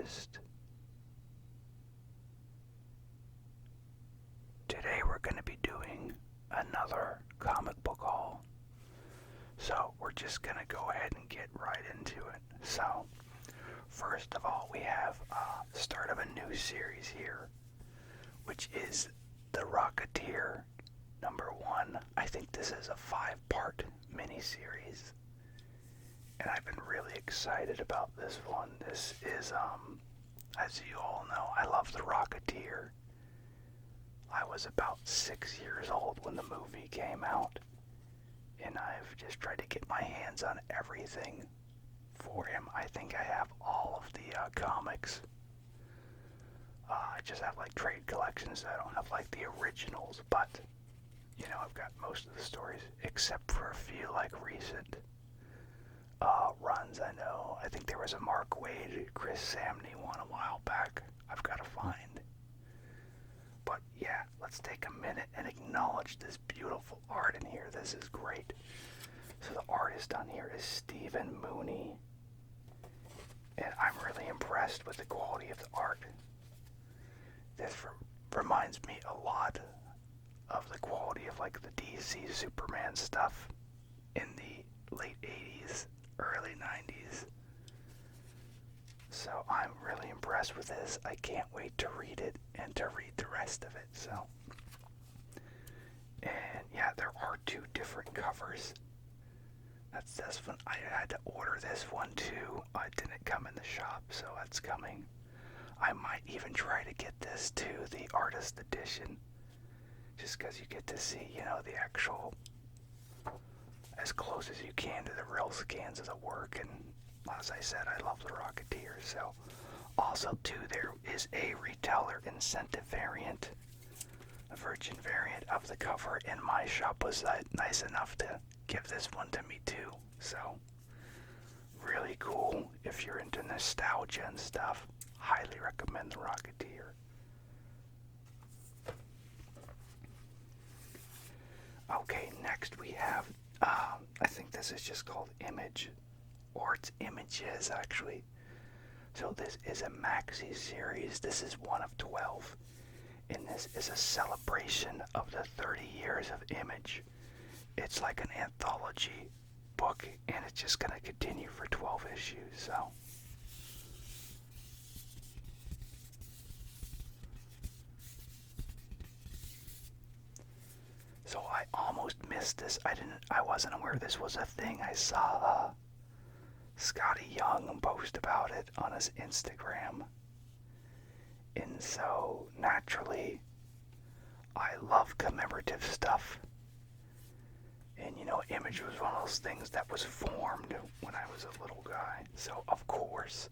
Artist. Today we're going to be doing another comic book haul. So we're just going to go ahead and get right into it. So, first of all, we have the start of a new series here, which is The Rocketeer #1. I think this is a 5-part miniseries, and I've been really excited about this one. This is, as you all know, I love The Rocketeer. I was about 6 years old when the movie came out, and I've just tried to get my hands on everything for him. I think I have all of the comics. I just have like trade collections. I don't have like the originals, but you know, I've got most of the stories except for a few like recent runs. I know. I think there was a Mark Waid, Chris Samney one a while back. I've got to find. But yeah, let's take a minute and acknowledge this beautiful art in here. This is great. So the artist on here is Stephen Mooney, and I'm really impressed with the quality of the art. This reminds me a lot of the quality of like the DC Superman stuff in the late 80s, early 90s. So I'm really impressed with this. I can't wait to read it and to read the rest of it. So, and yeah, there are 2 different covers. That's this one. I had to order this one too. It didn't come in the shop, so that's coming. I might even try to get this too, the artist edition, just because you get to see, you know, the actual, as close as you can to the real scans of the work. And as I said, I love The Rocketeer. So, also too, there is a retailer incentive variant, a virgin variant of the cover, and my shop was nice enough to give this one to me too. So, really cool if you're into nostalgia and stuff. Highly recommend The Rocketeer. Okay, next we have, I think this is just called Image, or it's Images actually. So this is a maxi series. This is one of 12, and this is a celebration of the 30 years of Image. It's like an anthology book, and it's just going to continue for 12 issues. So I almost missed this. I wasn't aware this was a thing. I saw Scotty Young post about it on his Instagram. And so naturally, I love commemorative stuff. And you know, Image was one of those things that was formed when I was a little guy. So of course,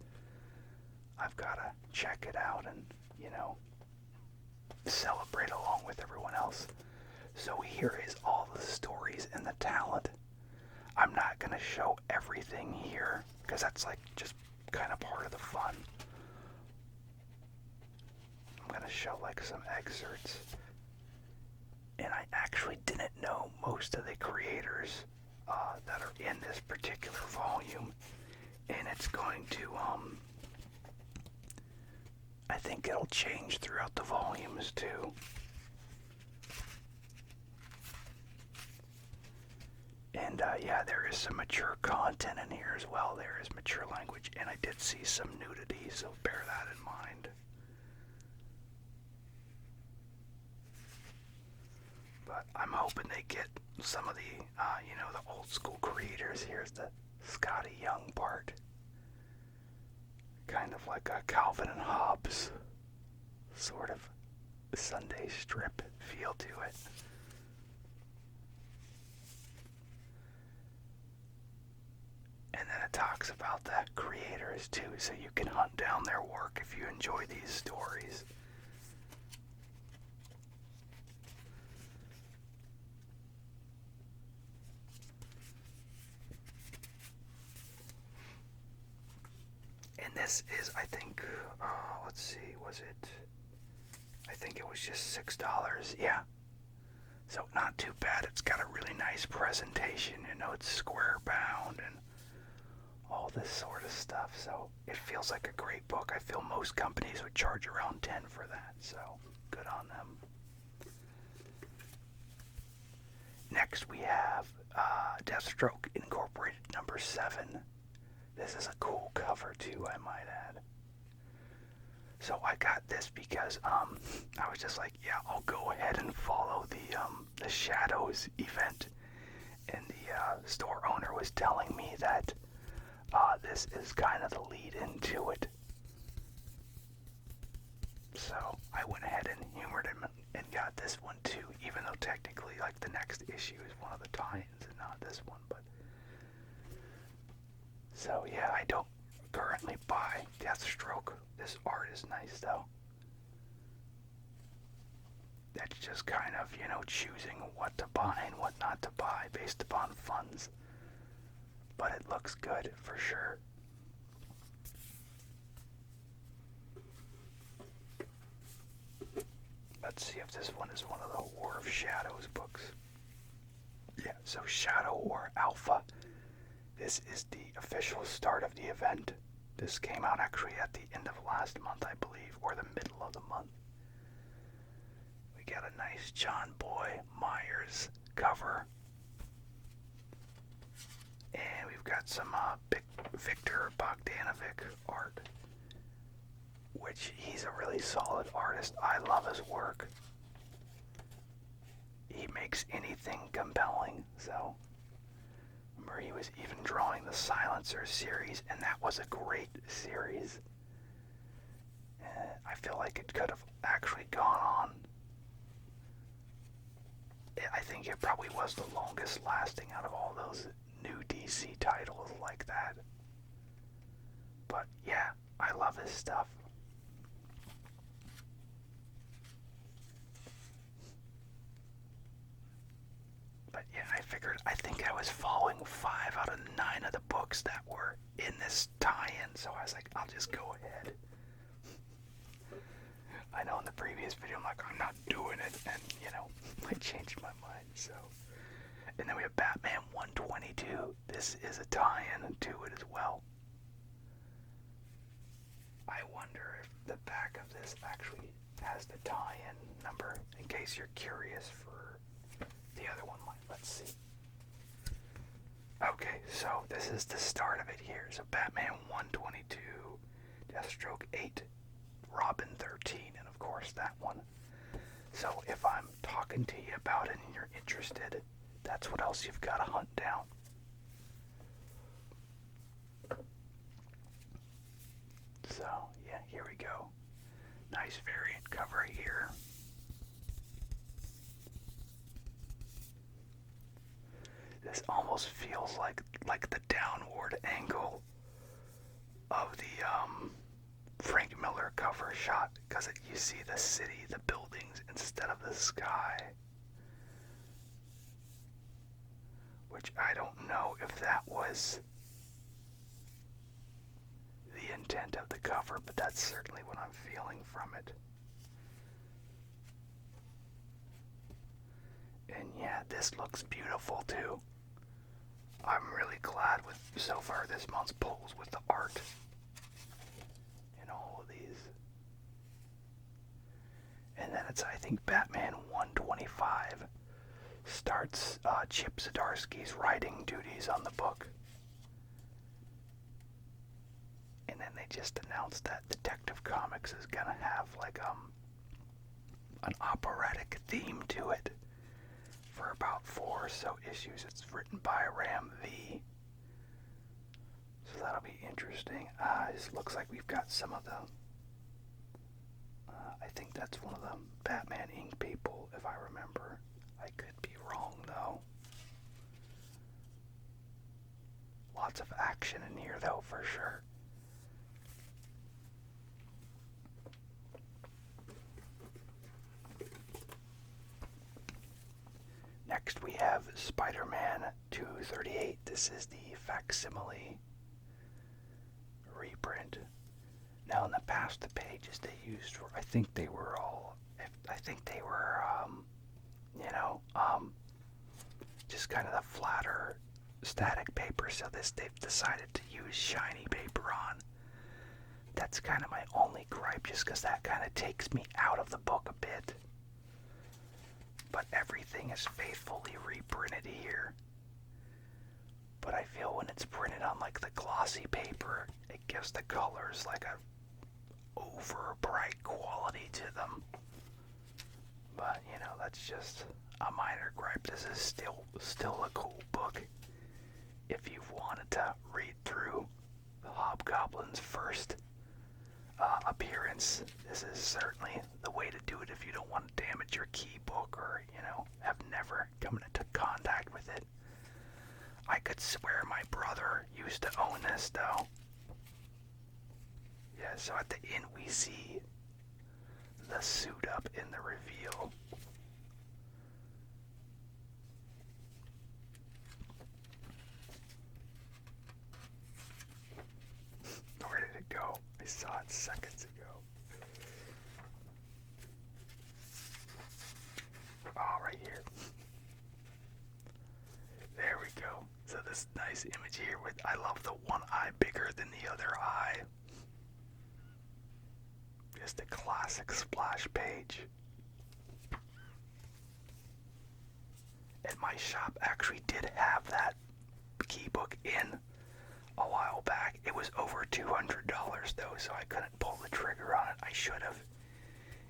I've got to check it out and, you know, celebrate along with everyone else. So here is all the stories and the talent. I'm not going to show everything here, because that's like just kind of part of the fun. I'm going to show like some excerpts. And I actually didn't know most of the creators that are in this particular volume. And it's going to, I think it'll change throughout the volumes too. And yeah, there is some mature content in here as well. There is mature language, and I did see some nudity, so bear that in mind. But I'm hoping they get some of the, you know, the old school creators. Here's the Scotty Young part. Kind of like a Calvin and Hobbes sort of Sunday strip feel to it. And then it talks about the creators too, so you can hunt down their work if you enjoy these stories. And this is, I think, let's see, I think it was just $6, yeah. So not too bad. It's got a really nice presentation, you know, it's square bound and all all this sort of stuff. So it feels like a great book. I feel most companies would charge around 10 for that. So good on them. Next we have Deathstroke Incorporated number 7. This is a cool cover too, I might add. So I got this because I was just like, yeah, I'll go ahead and follow the Shadows event. And the store owner was telling me that this is kind of the lead into it. So I went ahead and humored him and got this one too, even though technically like the next issue is one of the tie-ins and not this one. But so yeah, I don't currently buy Deathstroke. This art is nice though. That's just kind of, you know, choosing what to buy and what not to buy based upon funds. But it looks good for sure. Let's see if this one is one of the War of Shadows books. Yeah, so Shadow War Alpha. This is the official start of the event. This came out actually at the end of last month, I believe, or the middle of the month. We got a nice John Boy Myers cover. And we've got some Victor Bogdanovic art, which he's a really solid artist. I love his work. He makes anything compelling, so. Remember, he was even drawing the Silencer series, and that was a great series. I feel like it could have actually gone on. I think it probably was the longest lasting out of all those new DC titles like that. But yeah, I love his stuff. But yeah, I think I was following 5 out of 9 of the books that were in this tie-in, so I was like, I'll just go ahead. I know in the previous video I'm like, I'm not doing it, and you know, I changed my mind, so. And then we have Batman 122. This is a tie-in to it as well. I wonder if the back of this actually has the tie-in number, in case you're curious for the other one. Let's see. Okay, so this is the start of it here. So Batman 122, Deathstroke 8, Robin 13, and of course that one. So if I'm talking to you about it and you're interested, that's what else you've got to hunt down. So yeah, here we go. Nice variant cover here. This almost feels like the downward angle of the Frank Miller cover shot, because you see the city, the buildings, instead of the sky. Which I don't know if that was the intent of the cover, but that's certainly what I'm feeling from it. And yeah, this looks beautiful too. I'm really glad with so far this month's pulls with the art in all of these. And then it's, I think, Batman 125 starts Chip Zdarsky's writing duties on the book. And then they just announced that Detective Comics is gonna have like an operatic theme to it. For about 4 or so issues. It's written by Ram V. So that'll be interesting. It looks like we've got some of the I think that's one of the Batman Inc. people, if I remember. I could be wrong though. Lots of action in here though, for sure. Next we have SpiderMan 238. This is the facsimile reprint. Now in the past, the pages they used were, I think they were just kind of the flatter static paper, so they've decided to use shiny paper on. That's kind of my only gripe, just because that kind of takes me out of the book a bit. But everything is faithfully reprinted here. But I feel when it's printed on like the glossy paper, it gives the colors like a over bright quality to them. But you know, that's just a minor gripe. This is still a cool book. If you've wanted to read through the Hobgoblin's first appearance, this is certainly the way to do it if you don't want to damage your key book or, you know, have never come into contact with it. I could swear my brother used to own this, though. Yeah, so at the end we see the suit up in the reveal. Where did it go? I saw it seconds ago. Oh, right here. There we go. So this nice image here with, I love the one eye bigger than the other eye. Just a classic splash page. And my shop actually did have that key book in a while back. It was over $200 though, so I couldn't pull the trigger on it. I should have.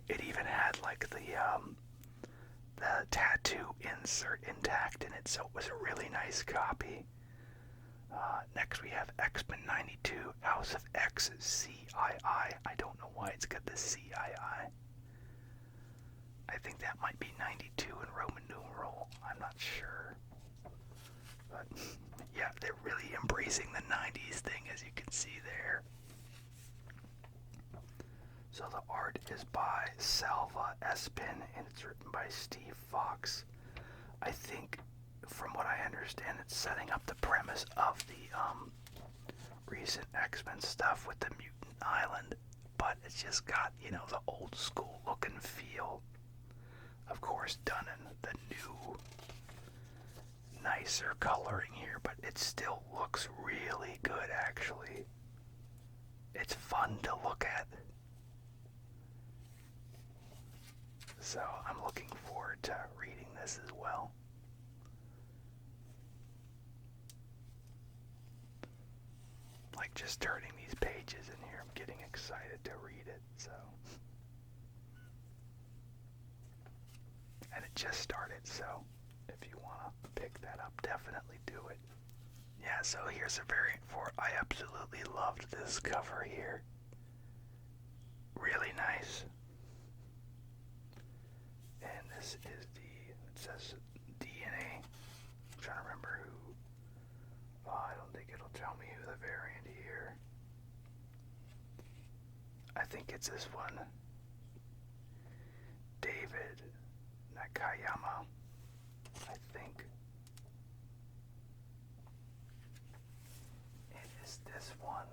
It even had like the tattoo insert intact in it, so it was a really nice copy. Next we have XMen 92, House of X CII. I don't know why it's got the CII. I think that might be 92 in Roman numeral. I'm not sure. But yeah, they're really embracing the 90s thing, as you can see there. So the art is by Salva Espin, and it's written by Steve Fox. I think, from what I understand, it's setting up the premise of the recent X-Men stuff with the Mutant Island, but it's just got, you know, the old school look and feel. Of course, done in the new, nicer coloring here, but it still looks really good, actually. It's fun to look at. So I'm looking forward to reading this as well. Like just turning these pages in here, I'm getting excited to read it, so. And it just started, so if you want to pick that up, definitely do it. Yeah, so here's a variant for it. I absolutely loved this cover here. Really nice. And this is it says DNA. I'm trying to remember who. I don't think it'll tell me who the variant here. I think it's this one. David Nakayama, I think. It is this one.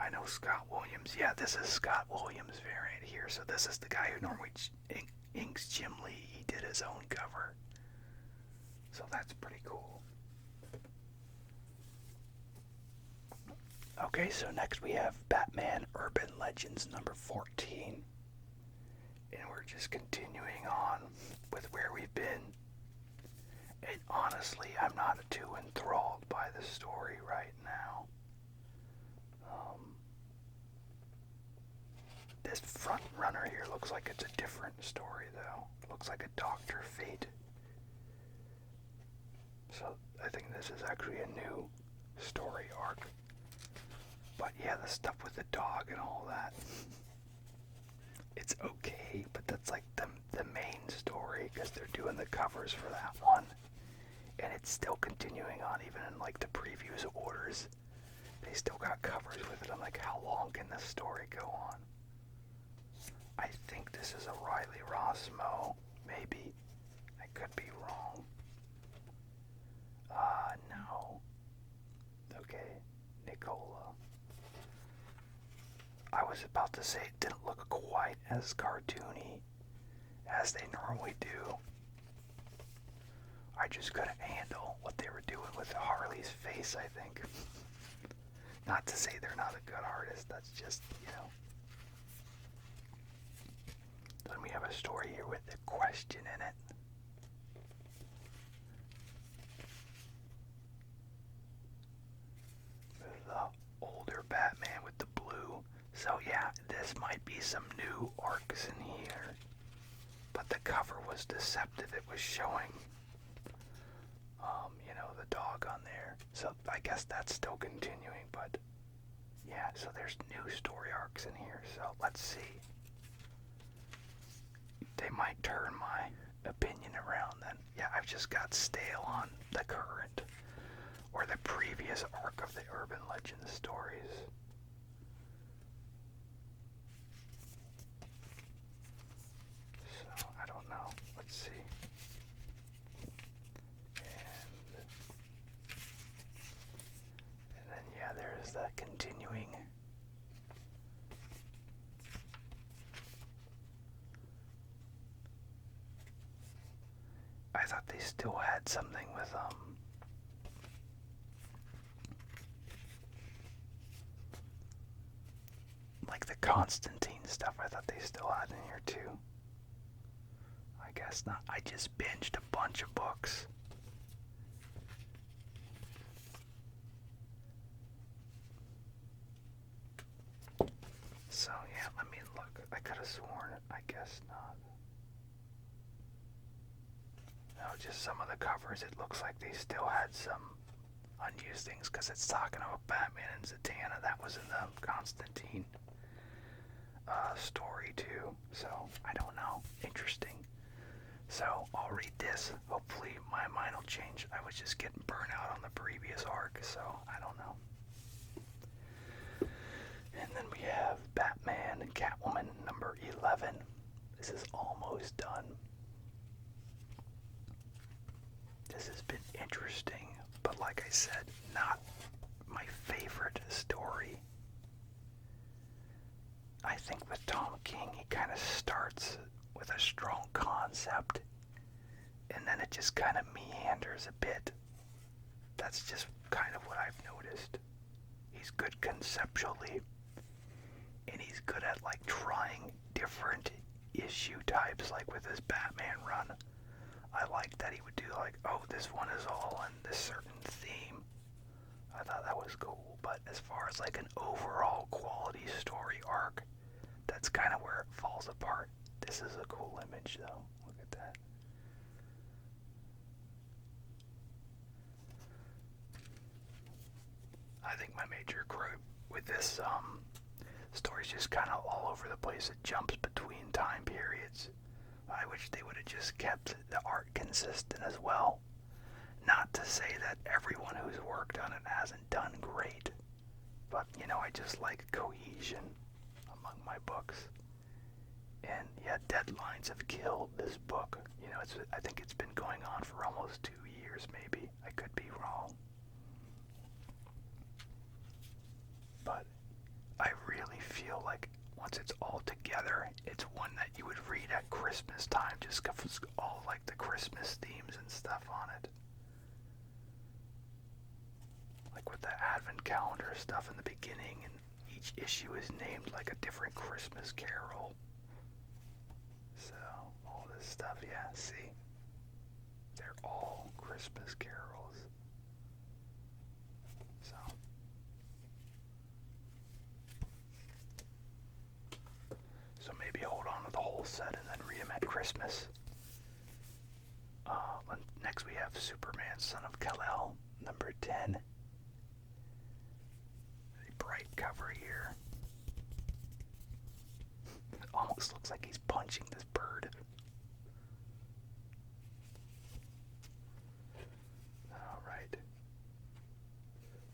I know Scott Williams. Yeah, this is Scott Williams' variant here. So this is the guy who normally inks Jim Lee. He did his own cover. So that's pretty cool. Okay, so next we have Batman Urban Legends number 14. And we're just continuing on with where we've been. And honestly, I'm not too enthralled by the story right now. This front runner here looks like it's a different story, though. It looks like a Dr. Fate. So I think this is actually a new story arc. But yeah, the stuff with the dog and all that. It's okay, but that's like the main story, because they're doing the covers for that one. And it's still continuing on, even in like the previews orders. They still got covers with it. I'm like, how long can this story go on? I think this is a Riley Rossmo, maybe. I could be wrong. No. Okay, Nicola. I was about to say it didn't look quite as cartoony as they normally do. I I just couldn't handle what they were doing with Harley's face, I think. Not to say they're not a good artist, that's just, you know. Then we have a story here with a question in it. The older Batman with the blue. So yeah, this might be some new arcs in here. But the cover was deceptive. It was showing, you know, the dog on there. So I guess that's still continuing, but yeah, so there's new story arcs in here. So let's see. They might turn my opinion around then. Yeah, I've just got stale on the current or the previous arc of the Urban Legends stories. So, I don't know. Let's see. And then, yeah, there's the continuing. I thought they still had something with, like the Constantine stuff. I thought they still had in here too. I guess not. I just binged a bunch of books. So yeah, let me look. I could have sworn it. I guess not. No, just some of the covers. It looks like they still had some unused things because it's talking about Batman and Zatanna. That was in the Constantine story too. So I don't know. Interesting. So I'll read this. Hopefully my mind will change. I was just getting burnt out on the previous arc, so I don't know. And then we have Batman and Catwoman number 11. This is almost done. This has been interesting, but like I said, not my favorite story. I think with Tom King, he kind of starts with a strong concept, and then it just kind of meanders a bit. That's just kind of what I've noticed. He's good conceptually, and he's good at like trying different issue types, like with his Batman run. I like that he would do like, oh, this one is all on this certain theme. I thought that was cool, but as far as like an overall quality story arc, that's kind of where it falls apart. This is a cool image though. Look at that. I think my major gripe with this story is just kind of all over the place. It jumps between time periods. I wish they would have just kept the art consistent as well. Not to say that everyone who's worked on it hasn't done great, but you know, I just like cohesion among my books. And yeah, deadlines have killed this book. You know, I think it's been going on for almost 2 years maybe. I could be wrong. But I really feel like once it's all together, it's one that you would read at Christmas time, just because all like the Christmas themes and stuff on it. Like with the Advent calendar stuff in the beginning, and each issue is named like a different Christmas carol. So, all this stuff, yeah, see? They're all Christmas carols. So. So maybe hold on to the whole set and then read them at Christmas. Next we have Superman, Son of Kal-El, number 10. A bright cover here. It almost looks like he's punching this bird. Alright.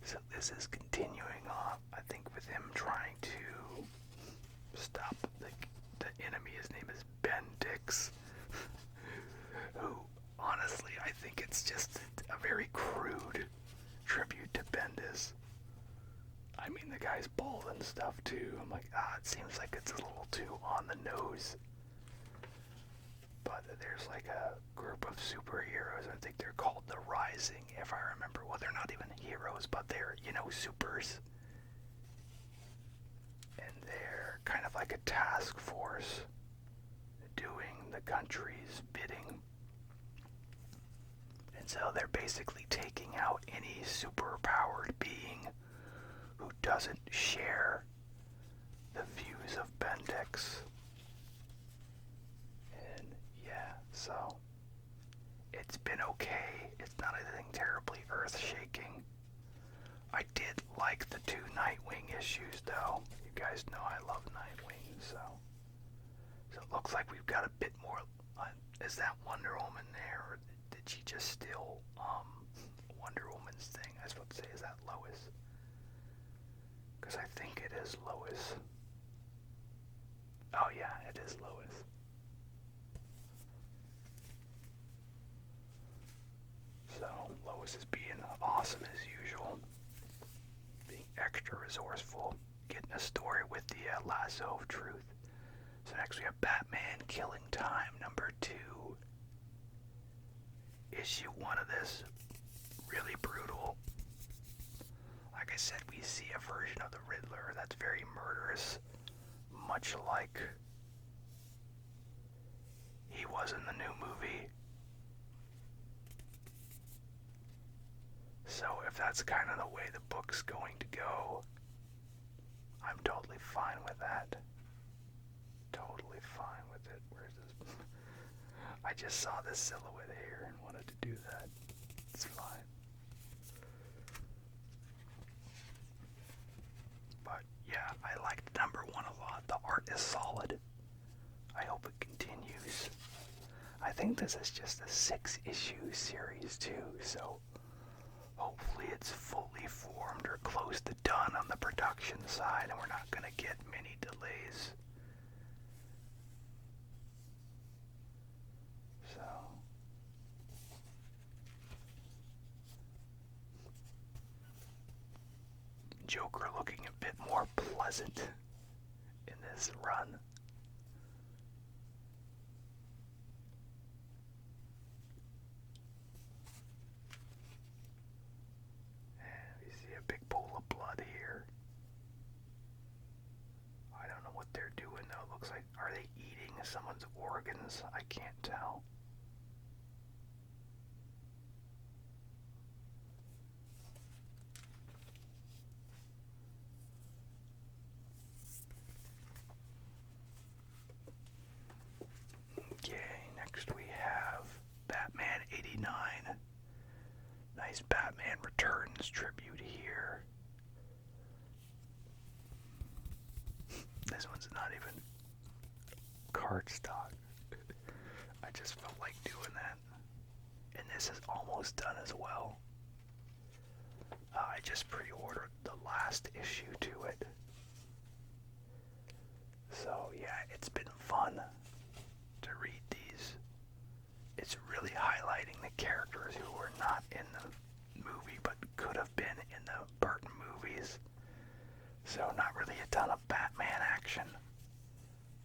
So this is continuing on, I think, with him trying to stop the enemy. His name is Bendix, who, honestly, I think it's just a very crude tribute to Bendis. I mean, the guy's bald and stuff, too. I'm like, it seems like it's a little too on the nose. but there's like a group of superheroes. I think they're called the Rising, if I remember. Well, they're not even heroes, but they're, supers. And they're kind of like a task force doing the country's bidding. And so they're basically taking out any superpowered being who doesn't share the views of Bendix. And yeah, so it's been okay. It's not anything terribly earth-shaking. I did like the 2 Nightwing issues, though. You guys know I love Nightwing, so it looks like we've got a bit more. Is that Wonder Woman there, or did she just steal Wonder Woman's thing? I was about to say, is that Lois? Because I think it is Lois. Oh yeah, it is Lois. So Lois is being awesome as usual, being extra resourceful, getting a story with the lasso of truth. So next we have Batman Killing Time #2. Issue 1 of this, really brutal. Like I said, we see a version of the Riddler that's very murderous, much like he was in the new movie. So if that's kind of the way the book's going to go, I'm totally fine with that. Totally fine with it. Where's this? I just saw this silhouette here and wanted to do that. It's fine. But yeah, I liked #1 a lot. The art is solid. I hope it continues. I think this is just a 6-issue series too, so hopefully it's fully formed or close to done on the production side and we're not going to get many delays. So Joker looking a bit more pleasant in this run. And we see a big pool of blood here. I don't know what they're doing though. It looks like, are they eating someone's organs? I can't tell. Okay, next we have Batman 89. Nice Batman Returns tribute here. This one's not even cardstock. I just felt like doing that. And this is almost done as well. I just pre-ordered the last issue to it. So yeah, it's been fun to read these. It's really highlighting the characters who were not in the movie but could have been in the Burton movies. So not really a ton of Batman action,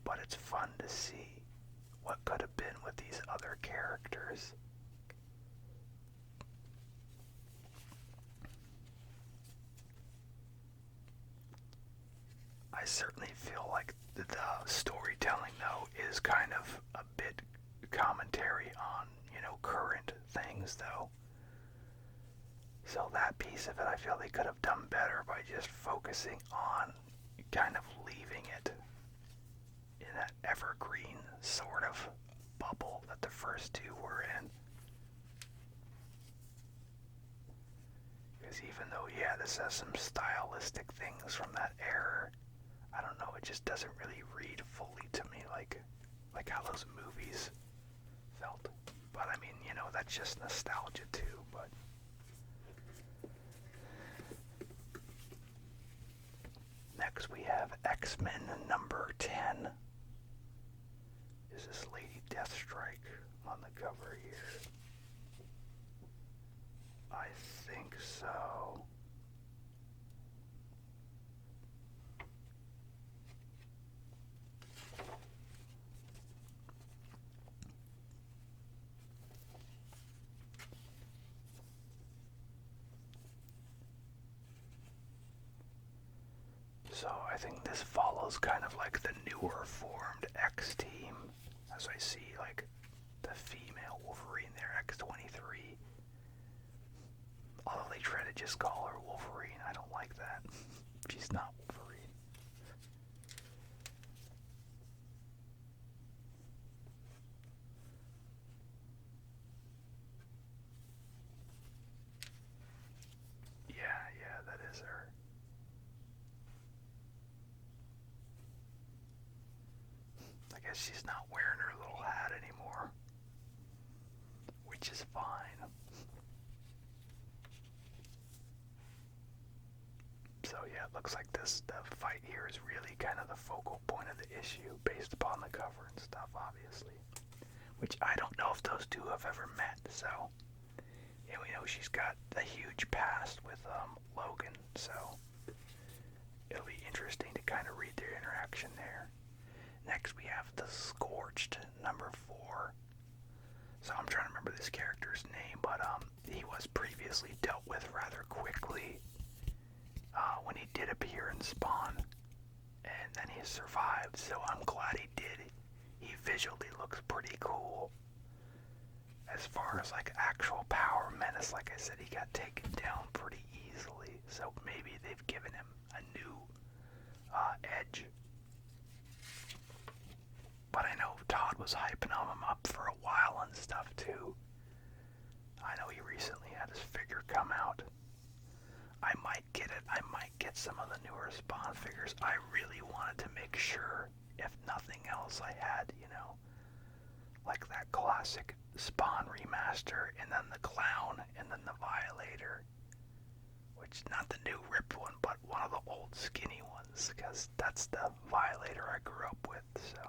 but it's fun to see what could have been with these other characters. I certainly feel like the storytelling, though, is kind of a bit commentary on, current things, though. So that piece of it, I feel they could have done better by just focusing on kind of leaving it in that evergreen sort of bubble that the first 2 were in. Because even though, yeah, this has some stylistic things from that era, I don't know, it just doesn't really read fully to me like how those movies felt. But I mean, that's just nostalgia too, but next we have X-Men #10. Is this Lady Deathstroke on the cover here? I think so. So I think this follows kind of like the newer formed X team, as I see like the female Wolverine there, X-23. Although they try to just call her Wolverine, I don't like that. She's not Wolverine. Yeah, that is her. I guess she's not wearing her little hat anymore, which is fine. So yeah, it looks like the fight here is really kind of the focal point of the issue, based upon the cover and stuff, obviously. Which I don't know if those two have ever met, so... And we know she's got a huge past with Logan, so it'll be interesting to kind of read their interaction there. Next we have the Scorched, number 4. So I'm trying to remember this character's name, but he was previously dealt with rather quickly when he did appear in Spawn, and then he survived, so I'm glad he did. He visually looks pretty cool. As far as like actual power menace, like I said, he got taken down pretty easily, so maybe they've given him a new edge. But I know Todd was hyping him up for a while and stuff too. I know he recently had his figure come out. I might get it. I might get some of the newer Spawn figures. I really wanted to make sure, if nothing else, I had, like that classic Spawn remaster, and then the Clown, and then the Violator. Which, not the new ripped one, but one of the old skinny ones, because that's the Violator I grew up with, so...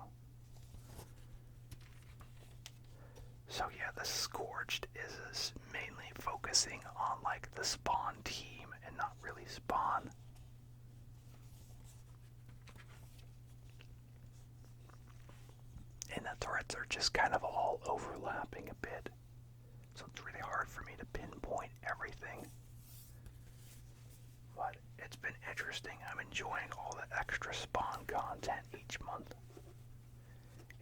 So yeah, the Scorched is mainly focusing on like the Spawn team and not really Spawn. And the threats are just kind of all overlapping a bit. So it's really hard for me to pinpoint everything. But it's been interesting. I'm enjoying all the extra Spawn content each month.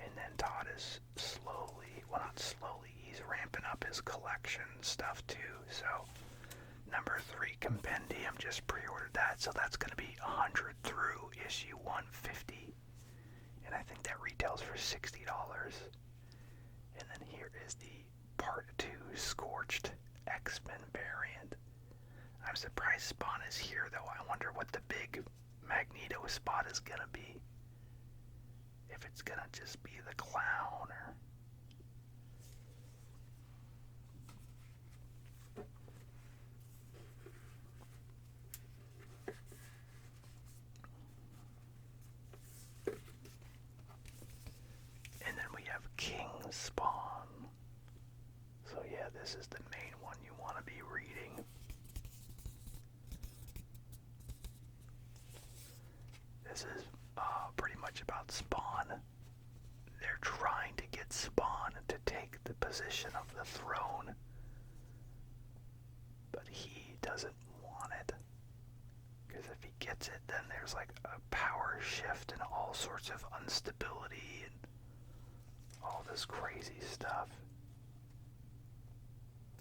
And then Todd is slowly, well not slowly, he's ramping up his collection stuff too. So number 3 Compendium, just pre-ordered that, so that's going to be 100 through issue 150. And I think that retails for $60. And then here is the part 2 Scorched XMen variant. I'm surprised Spawn is here though. I wonder what the big Magneto spot is going to be. If it's gonna just be the Clown or... And then we have King Spawn. So yeah, this is the main one you want to be reading. This is pretty much about Spawn. They're trying to get Spawn to take the position of the throne, but he doesn't want it. Because if he gets it, then there's like a power shift and all sorts of instability and all this crazy stuff.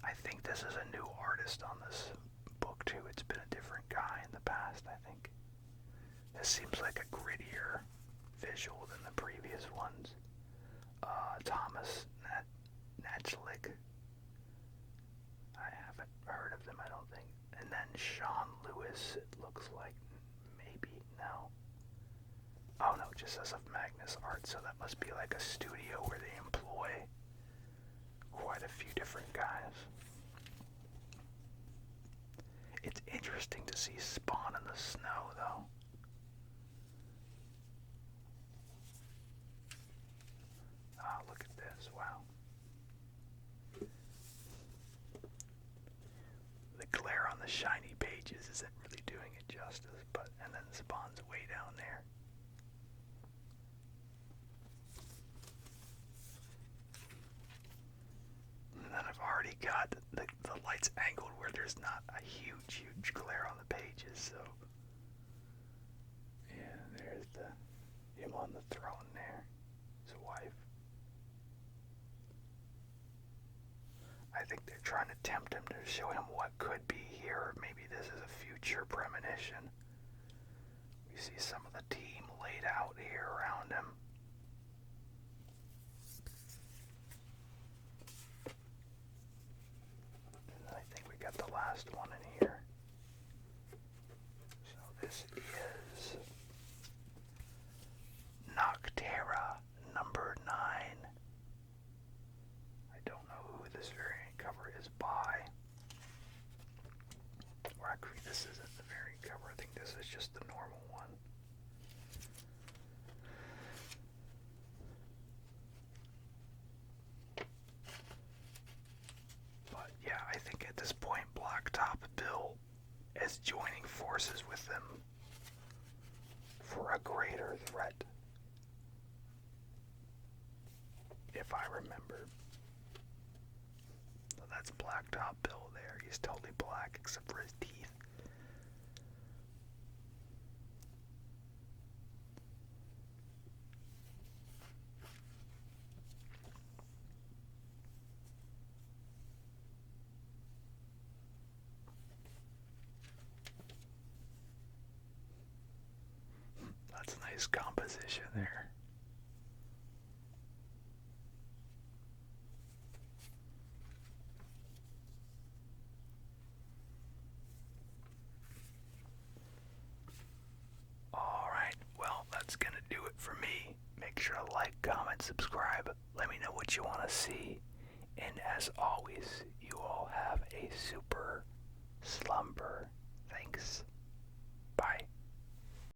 I think this is a new artist on this book too. It's been a different guy in the past, I think. This seems like a grittier visual than the previous ones. Thomas Nachlik. I haven't heard of them, I don't think. And then Sean Lewis, it looks like. Maybe, no. Oh no, it just says of Magnus Art, so that must be like a studio where they employ quite a few different guys. It's interesting to see Spawn in the snow, though. Ah, look at this, wow. The glare on the shiny pages isn't really doing it justice, but, and then Spawn's way down there. And then I've already got the lights angled where there's not a huge glare on the pages, so the throne there. His wife. I think they're trying to tempt him to show him what could be here. Maybe this is a future premonition. We see some of the team laid out here around him. And I think we got the last one in here. So this is Noctera number 9. I don't know who this variant cover is by. Or actually, this isn't the variant cover. I think this is just the normal one. But yeah, I think at this point, Blacktop Bill is joining forces with them for a greater threat. If I remember. So that's Blacktop Bill there. He's totally black except for his teeth. That's a nice composition there. Alright, well, that's gonna do it for me. Make sure to like, comment, subscribe. Let me know what you want to see. And as always, you all have a super